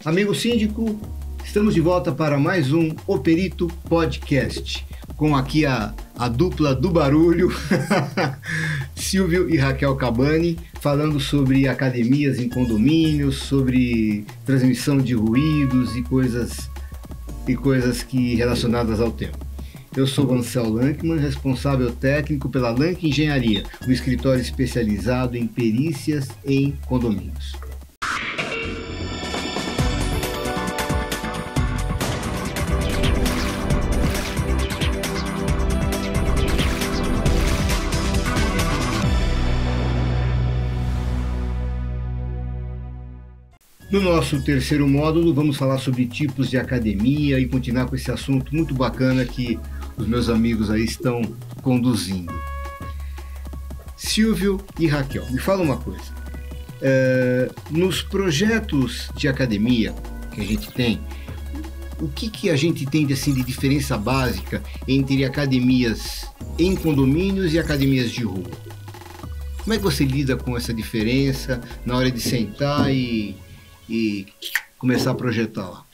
Amigo síndico, estamos de volta para mais um O Perito Podcast, com aqui a dupla do barulho, Silvio e Raquel Cabani, falando sobre academias em condomínios, sobre transmissão de ruídos e coisas que relacionadas ao tema. Eu sou Vancel Lankman, responsável técnico pela Lank Engenharia, um escritório especializado em perícias em condomínios. No nosso terceiro módulo, vamos falar sobre tipos de academia e continuar com esse assunto muito bacana que os meus amigos aí estão conduzindo. Silvio e Raquel, me fala uma coisa. Nos projetos de academia que a gente tem, o que a gente tem de diferença básica entre academias em condomínios e academias de rua? Como é que você lida com essa diferença na hora de sentar e começar a projetar lá?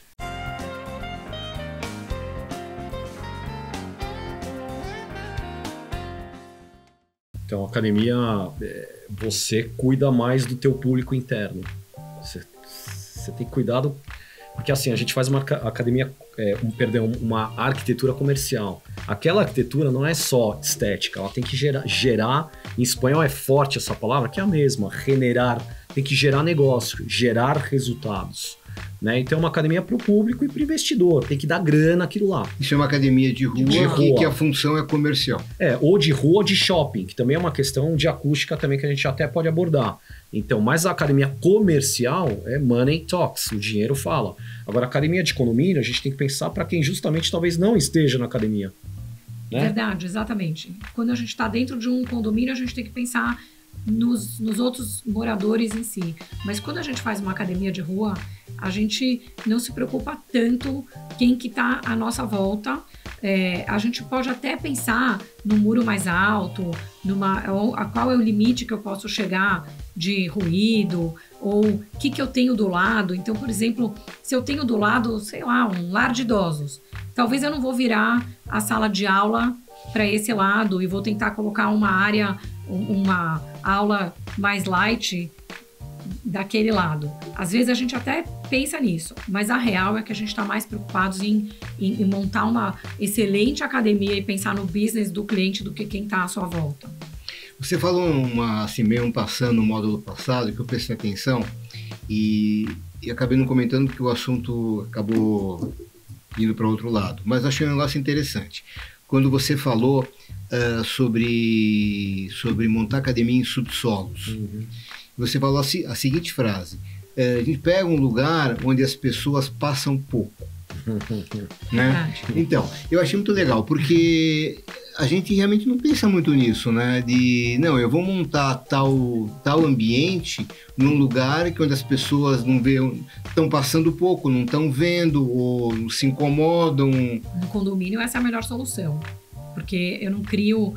Então, a academia, você cuida mais do teu público interno. Você tem cuidado, porque assim, a gente faz uma academia, uma arquitetura comercial. Aquela arquitetura não é só estética, ela tem que gerar, em espanhol é forte essa palavra, que é a mesma, generar, tem que gerar negócio, gerar resultados. Né? Então é uma academia para o público e para o investidor, tem que dar grana aquilo lá. Isso é uma academia de rua, que a função é comercial. Ou de rua ou de shopping, que também é uma questão de acústica também que a gente até pode abordar. Então, mas a academia comercial é money talks, o dinheiro fala. Agora, a academia de condomínio, a gente tem que pensar para quem justamente talvez não esteja na academia. Né? Verdade, exatamente. Quando a gente está dentro de um condomínio, a gente tem que pensar nos outros moradores em si. Mas quando a gente faz uma academia de rua, a gente não se preocupa tanto quem que está à nossa volta. A gente pode até pensar no muro mais alto, qual é o limite que eu posso chegar de ruído, ou o que eu tenho do lado. Então, por exemplo, se eu tenho do lado, sei lá, um lar de idosos, talvez eu não vou virar a sala de aula para esse lado e vou tentar colocar uma aula mais light daquele lado. Às vezes a gente até pensa nisso, mas a real é que a gente está mais preocupado em montar uma excelente academia e pensar no business do cliente do que quem está à sua volta. Você falou meio passando no módulo passado que eu prestei atenção e acabei não comentando porque o assunto acabou indo para outro lado, mas achei um negócio interessante. Quando você falou sobre montar academia em subsolos, você falou a seguinte frase: a gente pega um lugar onde as pessoas passam pouco. Né? Então, eu achei muito legal, porque a gente realmente não pensa muito nisso, né? Eu vou montar tal ambiente num lugar onde as pessoas não estão passando pouco, não estão vendo ou se incomodam. No condomínio, essa é a melhor solução, porque eu não crio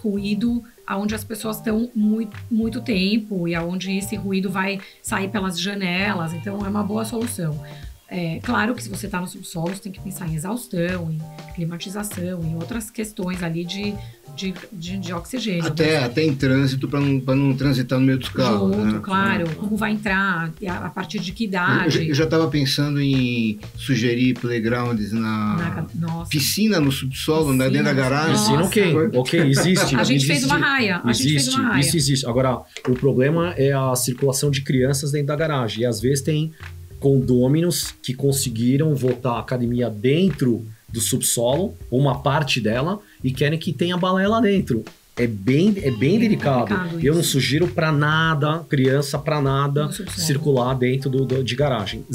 ruído onde as pessoas estão muito tempo e onde esse ruído vai sair pelas janelas, então é uma boa solução. Claro que se você está no subsolo, você tem que pensar em exaustão, em climatização, em outras questões ali de oxigênio. Até em trânsito, para não transitar no meio dos carros. Junto, né? claro. Como vai entrar, a partir de que idade. Eu já estava pensando em sugerir playgrounds piscina no subsolo, né, dentro da garagem. Piscina, ok, existe. A gente fez uma raia. Isso existe. Agora, o problema é a circulação de crianças dentro da garagem. E às vezes tem condôminos que conseguiram botar a academia dentro do subsolo, uma parte dela, e querem que tenha balé lá dentro. É bem delicado. Eu não sugiro para nada, criança para nada, circular dentro de garagem.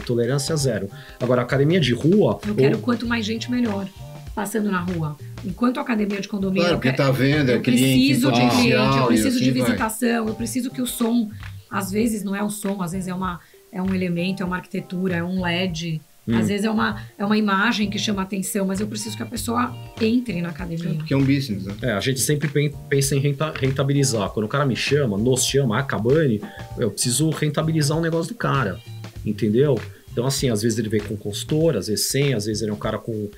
Tolerância zero. Agora, academia de rua... Eu quero quanto mais gente, melhor, passando na rua. Enquanto a academia de condomínio... Claro, porque tá vendo, eu preciso de cliente, eu preciso assim de visitação, eu preciso que o som... Às vezes não é o som, às vezes é um elemento, é uma arquitetura, é um LED. Às vezes é uma imagem que chama atenção, mas eu preciso que a pessoa entre na academia. Porque é um business, né? A gente sempre pensa em rentabilizar. Quando o cara nos chama, a Cabani, eu preciso rentabilizar o negócio do cara. entendeu? Então, assim, às vezes ele vem com consultor, às vezes sem, às vezes ele é um cara com...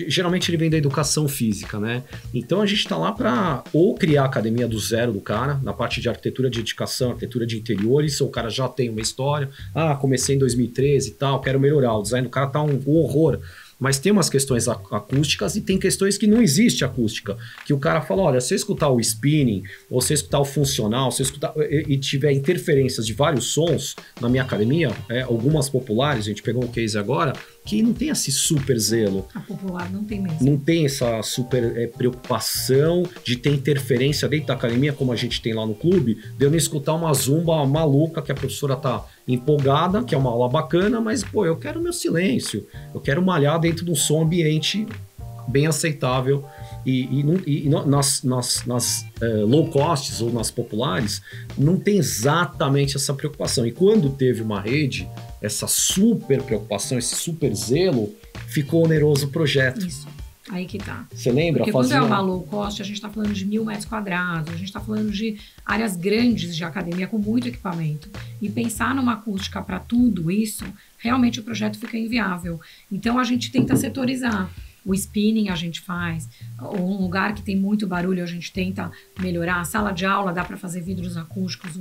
geralmente ele vem da educação física, né? Então a gente tá lá para ou criar a academia do zero do cara, na parte de arquitetura de edificação, arquitetura de interiores, ou o cara já tem uma história, comecei em 2013 e tal, quero melhorar, o design do cara tá um horror. Mas tem umas questões acústicas e tem questões que não existe acústica. Que o cara fala, olha, se eu escutar o spinning, ou se eu escutar o funcional, se eu escutar e tiver interferências de vários sons na minha academia, algumas populares, a gente pegou um case agora, que não tem esse super zelo. A popular não tem mesmo. Não tem essa super preocupação de ter interferência dentro da academia, como a gente tem lá no clube, de eu não escutar uma zumba maluca que a professora tá empolgada, que é uma aula bacana, mas, pô, eu quero meu silêncio. Eu quero malhar dentro de um som ambiente bem aceitável. E nas low costs ou nas populares, não tem exatamente essa preocupação. E quando teve uma rede, essa super preocupação, esse super zelo, ficou oneroso o projeto. Isso, aí que tá. Você lembra? Porque quando é uma low cost, a gente tá falando de 1.000 metros quadrados, a gente tá falando de áreas grandes de academia com muito equipamento. E pensar numa acústica para tudo isso, realmente o projeto fica inviável. Então a gente tenta setorizar. O spinning a gente faz, ou um lugar que tem muito barulho a gente tenta melhorar. A sala de aula dá para fazer vidros acústicos,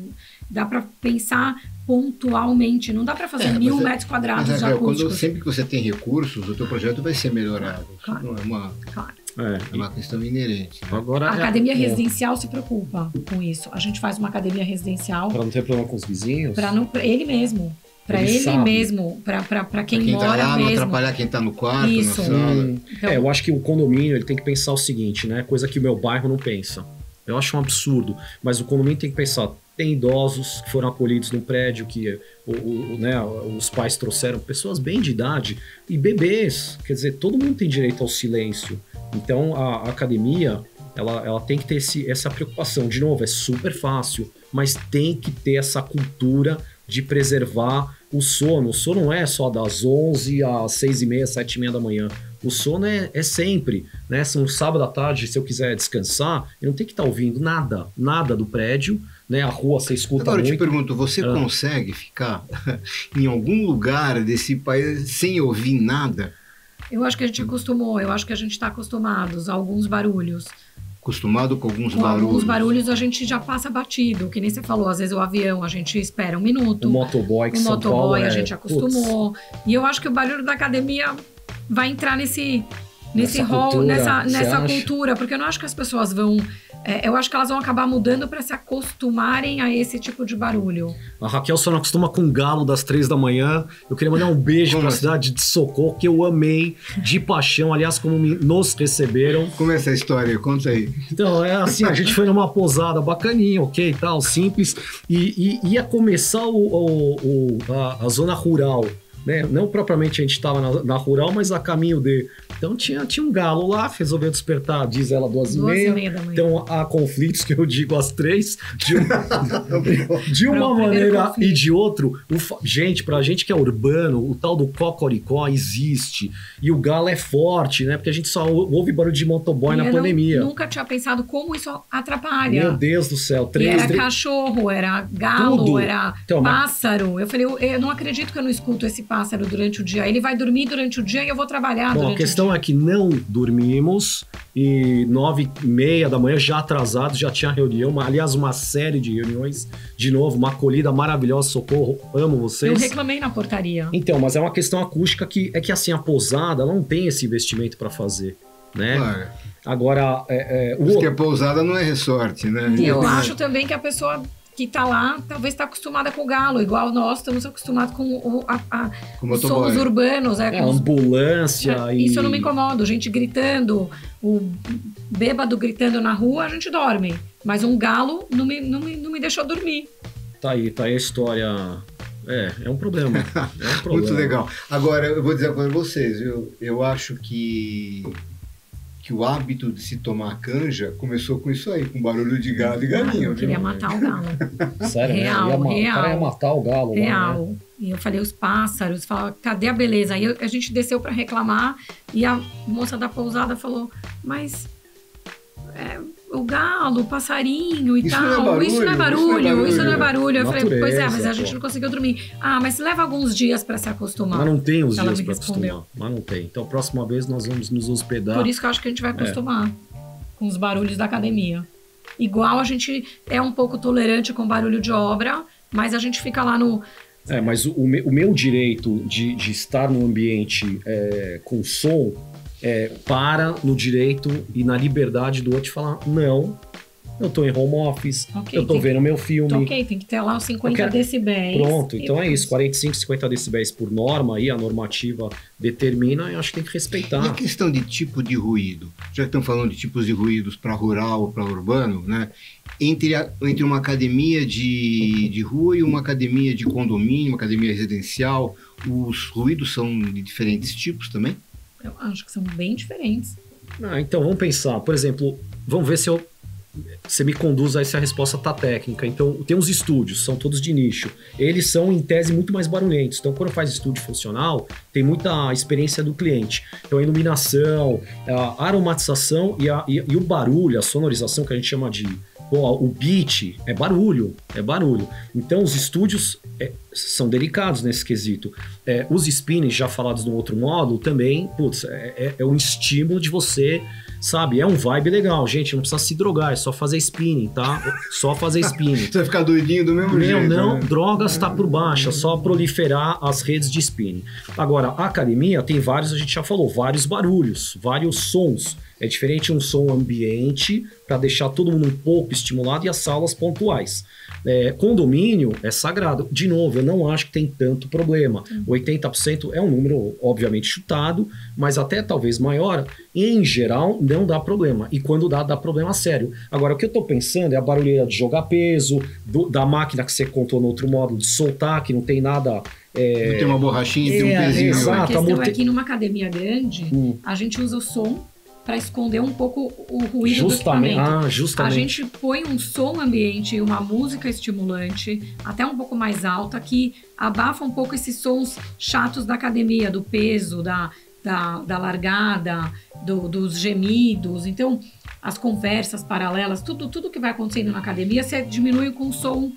dá para pensar pontualmente, não dá para fazer 1.000 metros quadrados de acústicos. Sempre que você tem recursos, o teu projeto vai ser melhorado. Claro, não é uma, claro. É uma questão inerente. Né? Agora a academia residencial se preocupa com isso. A gente faz uma academia residencial para não ter problema com os vizinhos? Pra ele mesmo. Para ele mesmo, para quem mora tá lá, mesmo. Não atrapalhar quem está no quarto, isso. na sala. Então, eu acho que o condomínio ele tem que pensar o seguinte, né? Coisa que o meu bairro não pensa. Eu acho um absurdo, mas o condomínio tem que pensar, tem idosos que foram acolhidos num prédio que né, os pais trouxeram, pessoas bem de idade e bebês, quer dizer, todo mundo tem direito ao silêncio. Então a academia, ela tem que ter essa preocupação. De novo, é super fácil, mas tem que ter essa cultura de preservar o sono. O sono não é só das 11 às 6h30, 7h30 da manhã. O sono é sempre, né? Se um sábado à tarde, se eu quiser descansar, eu não tenho que estar ouvindo nada do prédio, né? A rua você escuta Agora, muito. eu te pergunto, você consegue ficar em algum lugar desse país sem ouvir nada? Eu acho que a gente acostumou, eu acho que a gente está acostumados a alguns barulhos. Acostumado com alguns barulhos. Alguns barulhos a gente já passa batido, que nem você falou, às vezes o avião a gente espera 1 minuto. O motoboy que o São motoboy Paulo a gente acostumou. E eu acho que o barulho da academia vai entrar nesse rol, nessa cultura, porque eu não acho que as pessoas vão... eu acho que elas vão acabar mudando para se acostumarem a esse tipo de barulho. A Raquel só não acostuma com galo das 3 da manhã. Eu queria mandar um beijo para a cidade de Socorro, que eu amei de paixão. Aliás, como nos receberam. Como é essa história? Conta aí. Então, é assim, a gente foi numa pousada bacaninha, ok, tal, simples. E ia começar a zona rural. Né? Não propriamente a gente estava na rural, mas a caminho de... Então tinha um galo lá, resolveu despertar, diz ela, 2h30. Então há conflitos que eu digo às 3, de uma maneira e de outro. Gente, pra gente que é urbano, o tal do cocoricó existe. E o galo é forte, né? Porque a gente só ouve barulho de motoboy na pandemia. Nunca tinha pensado como isso atrapalha. Meu Deus do céu. Era cachorro, era galo, tudo. Era pássaro. Eu falei, eu não acredito que eu não escuto esse pássaro durante o dia. Ele vai dormir durante o dia e eu vou trabalhar durante o dia. A questão é que não dormimos e 9h30 da manhã, já atrasados, já tinha reunião, aliás, uma série de reuniões, de novo, uma acolhida maravilhosa, Socorro, amo vocês. Eu reclamei na portaria. Então, mas é uma questão acústica que assim, a pousada não tem esse investimento para fazer, né? Claro. Agora, porque a pousada não é resort, né? E eu acho também que a pessoa que tá lá, talvez tá acostumada com o galo, igual nós estamos acostumados com os sons urbanos. Ambulância. Isso eu não me incomodo, gente gritando, o bêbado gritando na rua, a gente dorme. Mas um galo não me deixou dormir. Tá aí a história. É um problema. Muito legal. Agora, eu vou dizer uma coisa pra vocês, eu acho que o hábito de se tomar canja começou com isso aí, com barulho de galo e galinha. Eu queria matar o galo. Sério? Real. O cara ia matar o galo. Real. Lá, né? E eu falei, os pássaros, falava, cadê a beleza? Aí a gente desceu para reclamar e a moça da pousada falou, mas o galo, o passarinho e Isso tal. não é barulho, Isso não é barulho, isso não é barulho. Eu falei, Natureza, pois é, mas a gente pô. não conseguiu dormir. Ah, mas leva alguns dias pra se acostumar. Mas não tem os Ela dias me para respondeu. acostumar. Mas não tem. Então, a próxima vez nós vamos nos hospedar. Por isso que eu acho que a gente vai acostumar com os barulhos da academia. Igual a gente é um pouco tolerante com barulho de obra, mas a gente fica lá no... Mas o meu direito de estar no ambiente com som para no direito e na liberdade do outro de falar, não, eu tô em home office, Ok, eu tô vendo meu filme. Ok, tem que ter lá os 50 quero- decibéis. Pronto, E então é isso, 45, 50 decibéis por norma, aí a normativa determina, eu acho que tem que E a respeitar. questão de tipo de ruído? Já que estão falando de tipos de ruídos para rural ou para urbano, né? Entre uma academia de rua e uma academia de condomínio, uma academia residencial, os ruídos são de diferentes tipos também? Eu acho que são bem diferentes. Então, vamos pensar, por exemplo, vamos ver se você me conduz a essa resposta tá técnica. Então, tem uns estúdios, são todos de nicho. Eles são, em tese, muito mais barulhentos. Então, quando faz estúdio funcional, tem muita experiência do cliente. Então, a iluminação, a aromatização e o barulho, a sonorização, que a gente chama de... o beat, é barulho. Então, os estúdios são delicados nesse quesito. Os spinnings, já falados no outro módulo, também, putz, é um estímulo de você... Sabe, é um vibe legal, gente, não precisa se drogar, é só fazer spinning, tá? Só fazer spinning. Você vai ficar doidinho do mesmo jeito. Não, né? drogas tá por baixo, é só proliferar as redes de spinning. Agora, a academia tem vários, a gente já falou, vários barulhos, vários sons. É diferente um som ambiente para deixar todo mundo um pouco estimulado e as salas pontuais. Condomínio é sagrado. De novo, eu não acho que tem tanto problema. 80% é um número, obviamente, chutado, mas até talvez maior. Em geral, não dá problema. E quando dá problema sério. Agora, o que eu tô pensando é a barulheira de jogar peso, da máquina que você contou no outro módulo, de soltar, que não tem nada... Não tem uma borrachinha, tem um pezinho. exato. A questão amorte- é que numa academia grande, a gente usa o som para esconder um pouco o ruído Justamente. do equipamento. Justamente. A gente põe um som ambiente e uma música estimulante, até um pouco mais alta, que abafa um pouco esses sons chatos da academia, do peso, da largada, dos gemidos. Então, as conversas paralelas, tudo que vai acontecendo na academia, você diminui com o som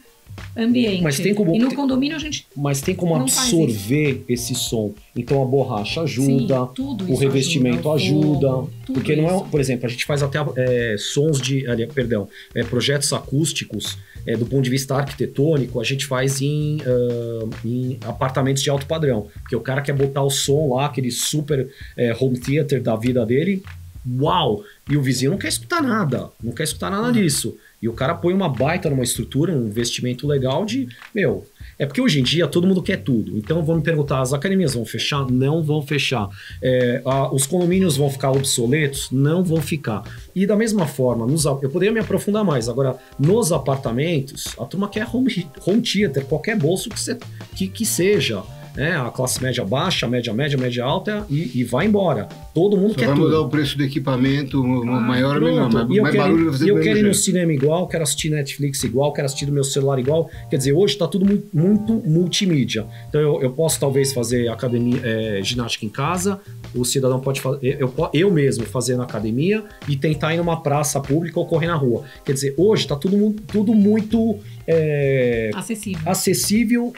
ambiente. Mas tem como- E no condomínio a gente... Mas tem como Não faz absorver esse som. Então a borracha ajuda, Sim, tudo o isso revestimento ajuda, ajuda. o fogo, tudo Porque não é, isso. por exemplo, a gente faz até sons de, projetos acústicos do ponto de vista arquitetônico, a gente faz em apartamentos de alto padrão. Porque o cara quer botar o som lá, aquele super home theater da vida dele, uau! E o vizinho não quer escutar nada disso. E o cara põe uma baita numa estrutura, um investimento legal de, é porque hoje em dia todo mundo quer tudo. Então vão me perguntar, as academias vão fechar? Não vão fechar. Os condomínios vão ficar obsoletos? Não vão ficar. E da mesma forma, eu poderia me aprofundar mais. Agora, nos apartamentos, a turma quer home theater, qualquer bolso que seja. A classe média baixa, média alta e vai embora. Todo mundo Só quer vai tudo. mudar o preço do equipamento, maior ou menor, Pronto. mas E eu mais quero, barulho vai fazer e eu do quero mesmo ir no jeito. cinema igual, quero assistir Netflix igual, quero assistir do meu celular igual. Quer dizer, hoje está tudo muito multimídia. Então eu posso talvez fazer academia, ginástica em casa, o cidadão pode fazer, eu mesmo fazer na academia e tentar ir numa praça pública ou correr na rua. Quer dizer, hoje está tudo muito acessível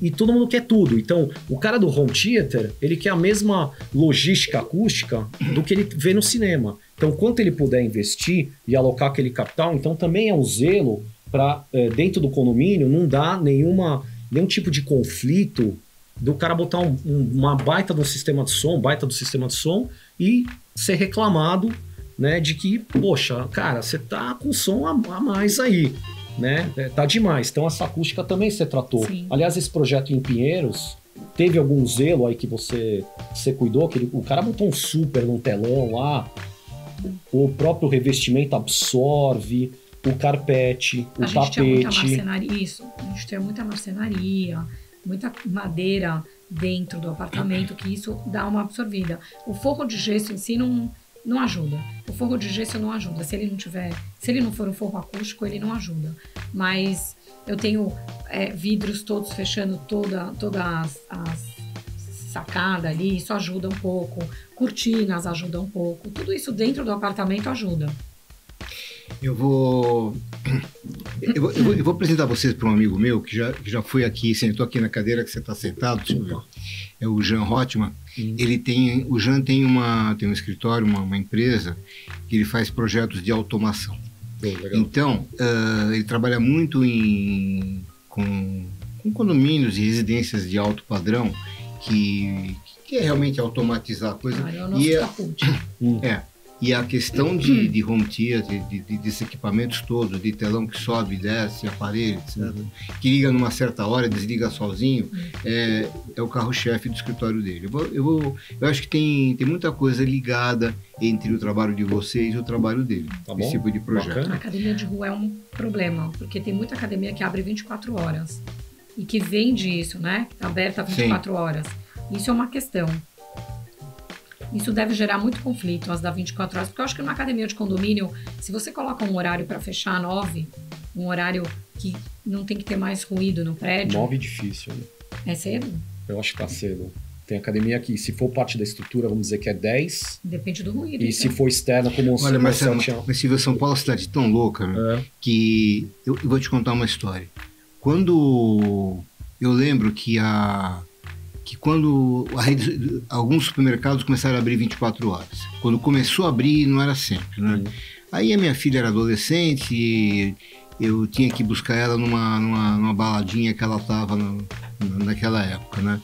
e todo mundo quer tudo. Então, o cara do home theater, ele quer a mesma logística acústica do que ele vê no cinema. Então, quanto ele puder investir e alocar aquele capital, então também é um zelo para, dentro do condomínio, não dar nenhum tipo de conflito do cara botar uma baita do sistema de som e ser reclamado, né, de que, poxa, cara, você tá com som a mais aí. Né? Tá demais. Então essa acústica também você tratou. Sim. Aliás, esse projeto em Pinheiros teve algum zelo aí que você cuidou, que o cara botou um super num telão lá, o próprio revestimento absorve, o carpete, o a gente tinha muita tapete. marcenaria, isso. A gente tinha muita marcenaria, muita madeira dentro do apartamento, que isso dá uma absorvida. O forro de gesso em si não ajuda. O forro de gesso não ajuda. Se ele não for um forro acústico, ele não ajuda. Mas eu tenho vidros todos fechando toda as sacada ali, isso ajuda um pouco. Cortinas ajudam um pouco. Tudo isso dentro do apartamento ajuda. Eu vou apresentar vocês para um amigo meu que já foi aqui, sentou aqui na cadeira que você está sentado, é o Jean Rothman. O Jean tem um escritório, uma empresa, que ele faz projetos de automação. Então, ele trabalha muito com condomínios e residências de alto padrão, que é realmente automatizar a coisa. É o nosso caput. E a questão de home theater, desses equipamentos todos, de telão que sobe e desce, aparelho, etc., que liga numa certa hora, desliga sozinho, é o carro-chefe do escritório dele. Eu acho que tem muita coisa ligada entre o trabalho de vocês e o trabalho dele, esse tipo de projeto. Bacana. A academia de rua é um problema, porque tem muita academia que abre 24 horas e que vende isso, né? Tá aberta 24 horas. Isso é uma questão. Isso deve gerar muito conflito, as da 24 horas, porque eu acho que numa academia de condomínio, se você coloca um horário para fechar 9, um horário que não tem que ter mais ruído no prédio... 9 é difícil, né? É cedo? Eu acho que tá cedo. Tem academia que, se for parte da estrutura, vamos dizer que é 10. Depende do ruído. E então. se for externa, como Olha, mas Silvio, São Paulo é uma cidade tão louca, né, que eu vou te contar uma história. Quando eu lembro que quando alguns supermercados começaram a abrir 24 horas. Quando começou a abrir, não era sempre, né? Aí a minha filha era adolescente e eu tinha que buscar ela numa baladinha que ela estava naquela época, né?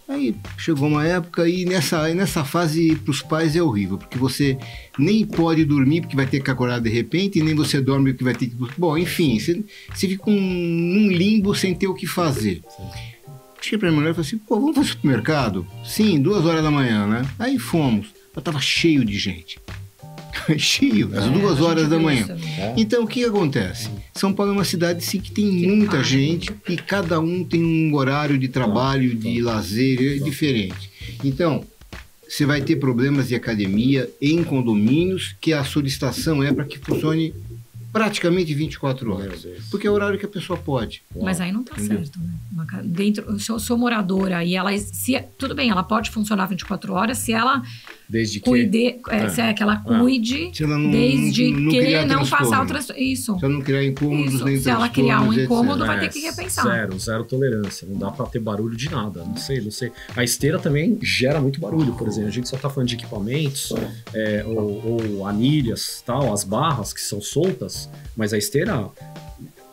Aí chegou uma época e nessa fase para os pais é horrível, porque você nem pode dormir porque vai ter que acordar de repente, e nem você dorme porque vai ter que... Bom, enfim, você fica num limbo sem ter o que fazer. Cheguei pra minha mulher e falei assim, vamos para o supermercado? Sim, 2 horas da manhã, né? Aí fomos, mas tava cheio de gente. Cheio, às 2 horas da manhã. Então, o que acontece? São Paulo é uma cidade sim, que tem muita gente e cada um tem um horário de trabalho, de lazer diferente. Então, você vai ter problemas de academia em condomínios que a solicitação é para que funcione praticamente 24 horas. Porque é o horário que a pessoa pode. Mas aí não tá certo, né? Se eu sou moradora e ela... tudo bem, ela pode funcionar 24 horas se ela... Desde que... que ela cuide, se ela desde que não passar outras... Isso. Se ela não criar incômodos, nem se ela criar um incômodo, vai ter que repensar. Zero tolerância. Não dá pra ter barulho de nada. Não sei. A esteira também gera muito barulho, por exemplo. A gente só tá falando de equipamentos, ou anilhas, tal, as barras que são soltas, mas a esteira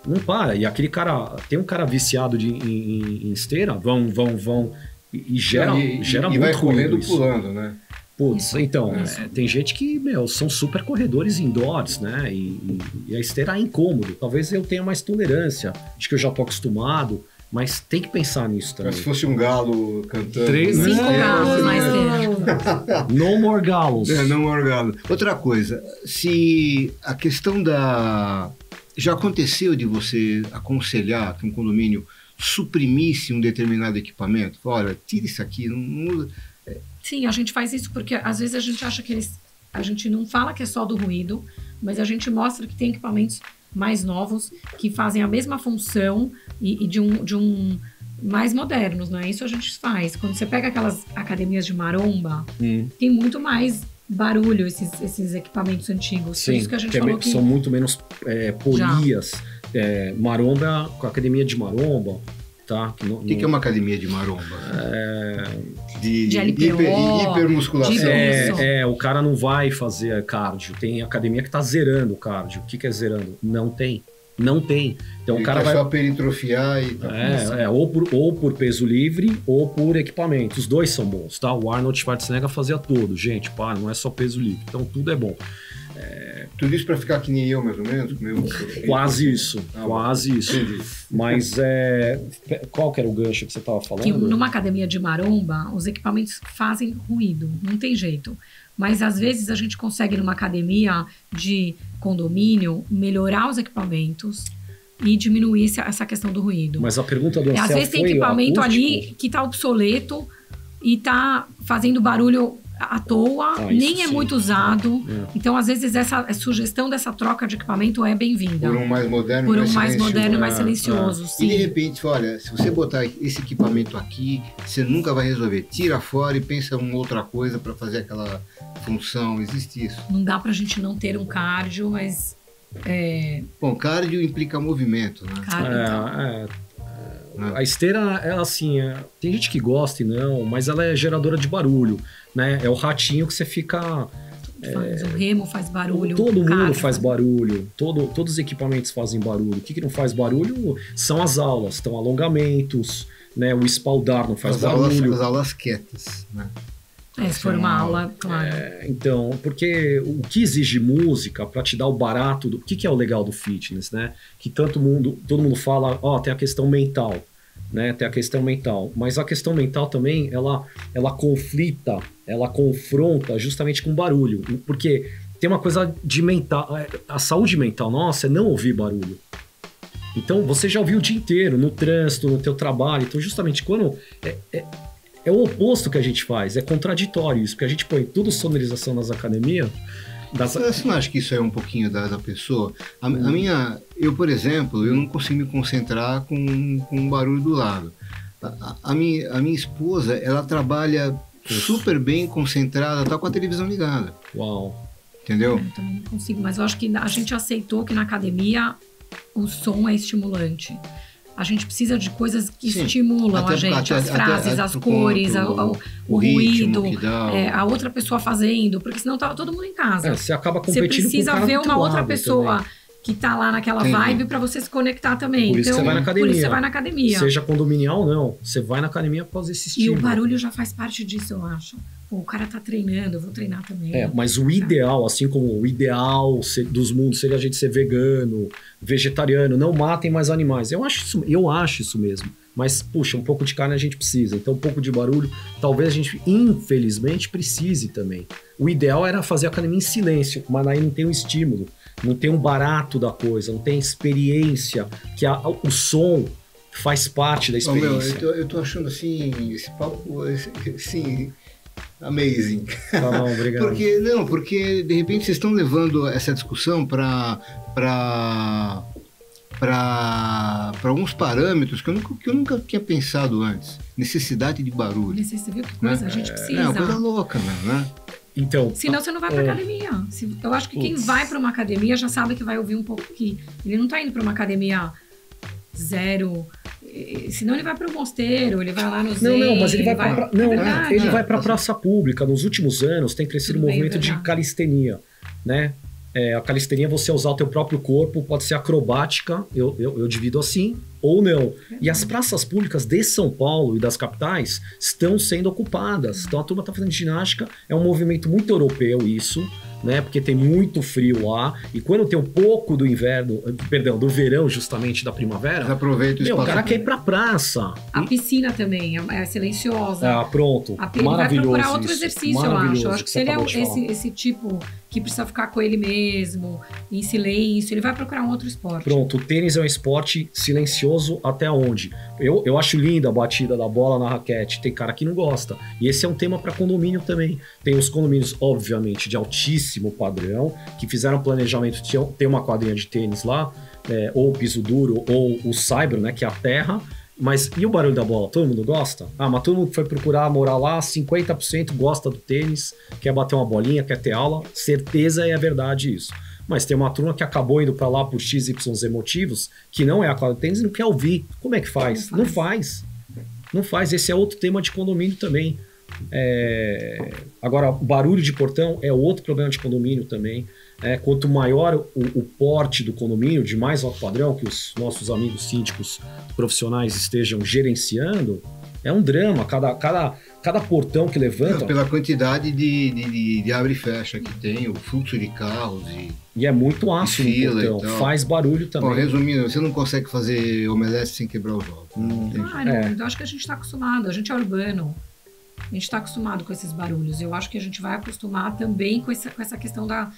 não para. E aquele cara... Tem um cara viciado em esteira, vão... E gera muito e vai correndo isso. Pulando, né? Putz, então, tem gente que, são super corredores indoors, né? E a esteira é incômodo. Talvez eu tenha mais tolerância, de que eu já tô acostumado, mas tem que pensar nisso também. Mas se fosse um galo cantando... 5 galos na esteira. No more galos. No more galos. Outra coisa, se a questão da... Já aconteceu de você aconselhar que um condomínio suprimisse um determinado equipamento? Olha, tira isso aqui, não usa... Sim, a gente faz isso porque às vezes a gente acha que a gente não fala que é só do ruído, mas a gente mostra que tem equipamentos mais novos que fazem a mesma função e de um mais modernos, não é? Isso a gente faz. Quando você pega aquelas academias de maromba, tem muito mais barulho esses equipamentos antigos. Sim, por isso que a gente falou que são muito menos polias. Maromba, com a academia de maromba, tá? O que é uma academia de maromba? De LPO, hipermusculação. O cara não vai fazer cardio. Tem academia que tá zerando o cardio. O que é zerando? Não tem. Então o cara vai só peritrofiar e tá. Ou por peso livre ou por equipamento. Os dois são bons, tá? O Arnold Schwarzenegger fazia tudo. Gente, não é só peso livre. Então tudo é bom. Tudo isso para ficar que nem eu, mais ou menos? Quase isso. Entendi. Mas qual que era o gancho que você estava falando? Que numa academia de maromba, os equipamentos fazem ruído, não tem jeito. Mas às vezes a gente consegue numa academia de condomínio melhorar os equipamentos e diminuir essa questão do ruído. Mas a pergunta do Ansel às vezes tem equipamento acústico? ali que está obsoleto e está fazendo barulho à toa, nem é muito usado. Então, às vezes, essa sugestão dessa troca de equipamento é bem-vinda. Por um mais moderno e mais silencioso. Sim. E de repente, olha, se você botar esse equipamento aqui, você nunca vai resolver. Tira fora e pensa em outra coisa para fazer aquela função. Existe isso. Não dá pra gente não ter um cardio, mas Bom, cardio implica movimento, né? A esteira, ela assim, tem gente que gosta e não, mas ela é geradora de barulho, né? É o ratinho que você fica... O remo faz barulho. Todo mundo faz barulho, todos os equipamentos fazem barulho. O que não faz barulho são as aulas, então alongamentos, né? O espaldar não faz barulho. As aulas quietas, né? Se for uma aula, claro. Então, porque o que exige música para te dar o barato do... O que é o legal do fitness, né? Que todo mundo fala, tem a questão mental, né? Tem a questão mental. Mas a questão mental também, ela conflita, ela confronta justamente com barulho. Porque tem uma coisa de mental... A saúde mental nossa é não ouvir barulho. Então, você já ouviu o dia inteiro, no trânsito, no teu trabalho. Então, justamente quando... É o oposto que a gente faz, é contraditório isso, porque a gente põe tudo sonorização nas academias. Você não acha que isso é um pouquinho da pessoa? Eu, por exemplo, eu não consigo me concentrar com um barulho do lado. A minha esposa, ela trabalha super bem concentrada, tá com a televisão ligada. Uau! Entendeu? Eu também não consigo, mas eu acho que a gente aceitou que na academia o som é estimulante. A gente precisa de coisas que estimulam a gente, as frases, as cores, o ruído, a outra pessoa fazendo, porque senão tá todo mundo em casa. Você acaba competindo. Você precisa ver uma outra pessoa também, que tá lá naquela vibe para você se conectar também. Por isso você vai na academia. Por isso você vai na academia. Seja condominial ou não, você vai na academia por causa desse estímulo. E o barulho já faz parte disso, eu acho. Pô, o cara tá treinando, eu vou treinar também. Mas o ideal, assim como o ideal dos mundos seria a gente ser vegano, vegetariano, não matem mais animais. Eu acho isso mesmo. Mas, puxa, um pouco de carne a gente precisa. Então, um pouco de barulho, talvez a gente, infelizmente, precise também. O ideal era fazer a academia em silêncio, mas aí não tem um estímulo, não tem um barato da coisa, não tem experiência, que o som faz parte da experiência. Eu tô achando, assim, esse papo, assim... amazing. Tá bom, obrigado. Porque de repente vocês estão levando essa discussão para alguns parâmetros que eu nunca tinha pensado antes. Necessidade de barulho. Você viu que coisa? A gente precisa. É uma coisa louca, né? Então, senão você não vai pra academia. Eu acho que quem vai pra uma academia já sabe que vai ouvir um pouco aqui. Ele não tá indo pra uma academia zero... Senão ele vai para o mosteiro, ele vai lá no Zen. Não, mas ele vai para ele vai para a praça pública. Nos últimos anos tem crescido um movimento de calistenia, né? A calistenia é você usar o teu próprio corpo, pode ser acrobática, eu divido assim, ou não. E as praças públicas de São Paulo e das capitais estão sendo ocupadas. Então a turma está fazendo ginástica, é um movimento muito europeu isso, né? Porque tem muito frio lá, e quando tem um pouco do inverno, do verão justamente, da primavera, aproveita o cara quer ir pra praça. A piscina também é silenciosa. Pronto. Ele vai procurar outro exercício, eu acho. Eu acho que se ele é esse tipo que precisa ficar com ele mesmo, em silêncio, ele vai procurar um outro esporte. Pronto, o tênis é um esporte silencioso até onde? Eu acho linda a batida da bola na raquete, tem cara que não gosta. E esse é um tema para condomínio também. Tem os condomínios, obviamente, de altíssimo padrão, que fizeram planejamento, tem uma quadrinha de tênis lá, ou o piso duro, ou o saibro, né, que é a terra. Mas e o barulho da bola? Todo mundo gosta? Mas todo mundo que foi procurar morar lá, 50% gosta do tênis, quer bater uma bolinha, quer ter aula. Certeza é verdade isso. Mas tem uma turma que acabou indo para lá por XYZ motivos, que não é a quadra de tênis e não quer ouvir. Como é que faz? Não faz. Esse é outro tema de condomínio também. Agora, o barulho de portão é outro problema de condomínio também. Quanto maior o porte do condomínio, de mais alto padrão, que os nossos amigos síndicos profissionais estejam gerenciando, é um drama. Cada portão que levanta... Pela quantidade de abre e fecha que tem, o fluxo de carros e é muito ácido no portão, faz barulho também. Bom, resumindo, você não consegue fazer omelete sem quebrar os ovos. Eu acho que a gente está acostumado, a gente é urbano. A gente está acostumado com esses barulhos. Eu acho que a gente vai acostumar também com essa questão da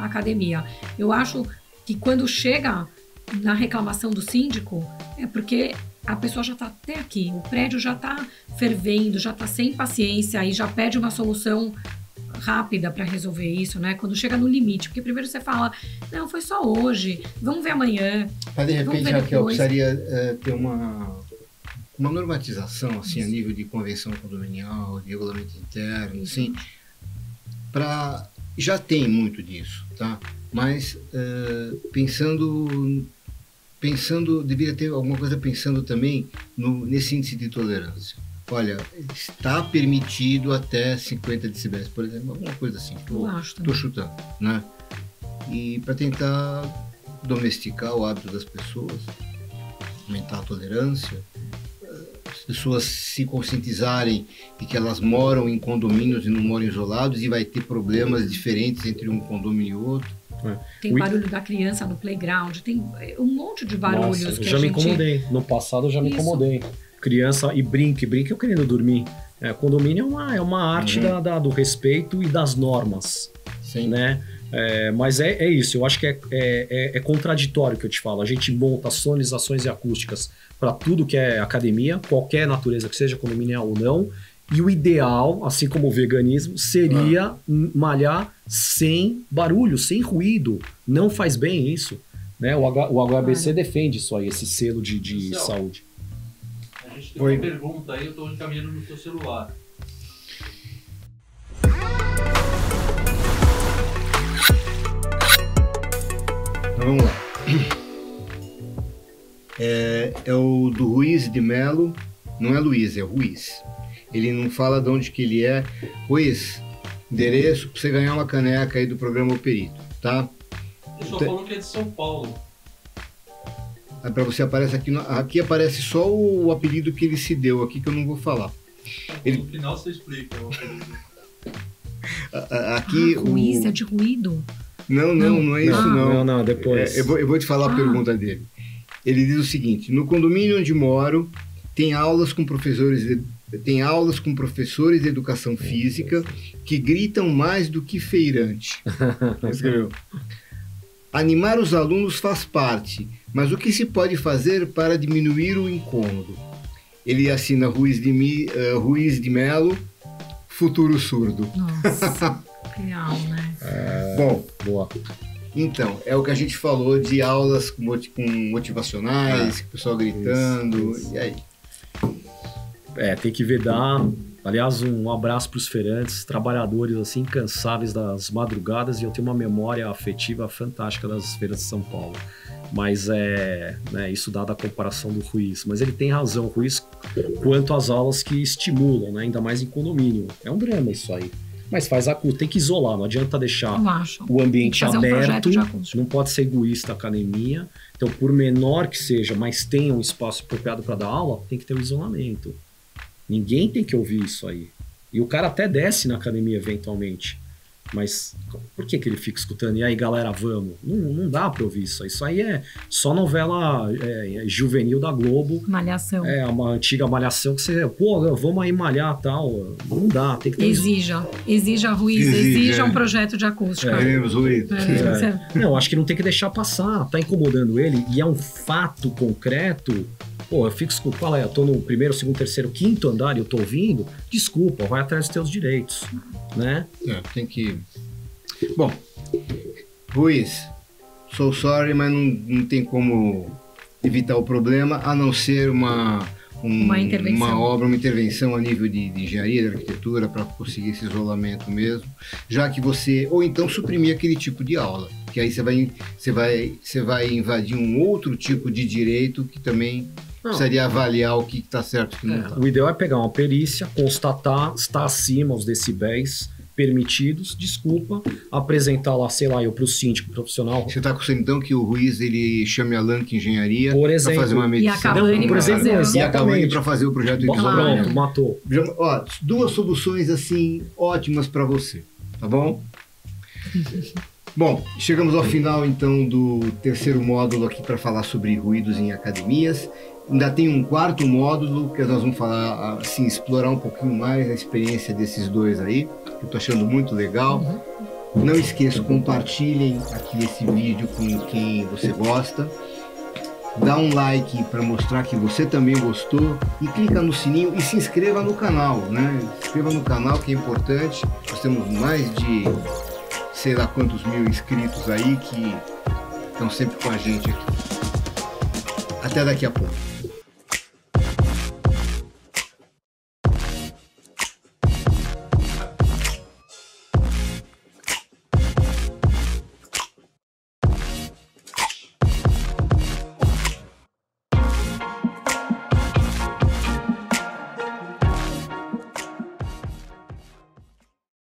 academia. Eu acho que quando chega na reclamação do síndico, é porque a pessoa já está até aqui. O prédio já está fervendo, já está sem paciência e já pede uma solução rápida para resolver isso, né? Quando chega no limite. Porque primeiro você fala, não, foi só hoje, vamos ver amanhã. Mas de repente, Raquel, precisaria ter uma normatização, assim, a nível de convenção condominial, de regulamento interno, assim, para já tem muito disso, tá? Mas pensando, deveria ter alguma coisa pensando também nesse índice de tolerância. Olha, está permitido até 50 decibéis, por exemplo, alguma coisa assim. Estou chutando, né? E para tentar domesticar o hábito das pessoas, aumentar a tolerância, as pessoas se conscientizarem de que elas moram em condomínios e não moram isolados e vai ter problemas diferentes entre um condomínio e outro. Tem barulho da criança no playground, tem um monte de barulhos. Nossa, que já me incomodei. No passado eu já me incomodei. Criança e brinque eu querendo dormir. Condomínio é uma arte do respeito e das normas. Sim. Né? Mas é isso, eu acho que é contraditório o que eu te falo. A gente monta sonorizações e acústicas para tudo que é academia, qualquer natureza que seja, condomínio ou não. E o ideal, assim como o veganismo, seria malhar sem barulho, sem ruído. Não faz bem isso. Né? O HBC defende isso aí, esse selo de saúde. A gente tem uma pergunta aí, eu estou encaminhando no seu celular. Então vamos lá. É o do Ruiz de Melo. Não é Luiz, é Ruiz. Ele não fala de onde que ele é. Ruiz, endereço para você ganhar uma caneca aí do programa O Perito, tá? Ele só falou que é de São Paulo. Para você aparece aqui aparece só o apelido que ele se deu aqui, que eu não vou falar. No final você explica o apelido. Aqui Ruiz, é de ruído? Não é isso não. Não, depois. Eu vou te falar a pergunta dele. Ele diz o seguinte: no condomínio onde moro, tem aulas com professores de educação física que gritam mais do que feirante. Escreveu. Animar os alunos faz parte, mas o que se pode fazer para diminuir o incômodo? Ele assina Ruiz de Melo, futuro surdo. Nossa, real, né? Bom, boa. Então, é o que a gente falou de aulas motivacionais, o pessoal gritando, isso. E aí? Tem que aliás, um abraço para os feirantes, trabalhadores assim, incansáveis das madrugadas, e eu tenho uma memória afetiva fantástica das feiras de São Paulo. Mas isso dada a comparação do Ruiz. Mas ele tem razão, Ruiz, quanto às aulas que estimulam, né, ainda mais em condomínio. É um drama isso aí. Mas tem que isolar, não adianta deixar o ambiente aberto, não pode ser egoísta a academia. Então, por menor que seja, mas tenha um espaço apropriado para dar aula, tem que ter o isolamento. Ninguém tem que ouvir isso aí. E o cara até desce na academia eventualmente. Mas por que ele fica escutando? E aí, galera, vamos? Não dá pra ouvir isso. Isso aí é só novela juvenil da Globo. Malhação. Uma antiga malhação que você... vamos aí malhar e tal. Não dá, tem que ter... Exija, Ruiz, exija um projeto de acústica. Ruiz. Não, acho que não tem que deixar passar. Tá incomodando ele e é um fato concreto. Eu fico escutando, eu tô no primeiro, segundo, terceiro, quinto andar e eu tô ouvindo. Desculpa, vai atrás dos teus direitos, né? Tem que... Bom, Ruiz, so sorry, mas não tem como evitar o problema, a não ser uma intervenção a nível de engenharia, de arquitetura, para conseguir esse isolamento mesmo, já que ou então suprimir aquele tipo de aula, que aí você vai invadir um outro tipo de direito que também precisaria avaliar o que está certo e o que não está. O ideal é pegar uma perícia, constatar, está acima os decibéis permitidos, apresentar lá, para o síndico profissional. Você está acusando então que o Ruiz ele chame a Lank Engenharia para fazer uma medição? E a Cavani para fazer o projeto de Pronto, matou. Duas soluções assim ótimas para você, tá bom? Bom, chegamos ao final então do terceiro módulo aqui para falar sobre ruídos em academias. Ainda tem um quarto módulo que nós vamos falar, assim, explorar um pouquinho mais a experiência desses dois aí, que eu tô achando muito legal. Não esqueça, compartilhem aqui esse vídeo com quem você gosta. Dá um like para mostrar que você também gostou e clica no sininho e se inscreva no canal, né? Se inscreva no canal, que é importante. Nós temos mais de sei lá quantos mil inscritos aí que estão sempre com a gente aqui. Até daqui a pouco.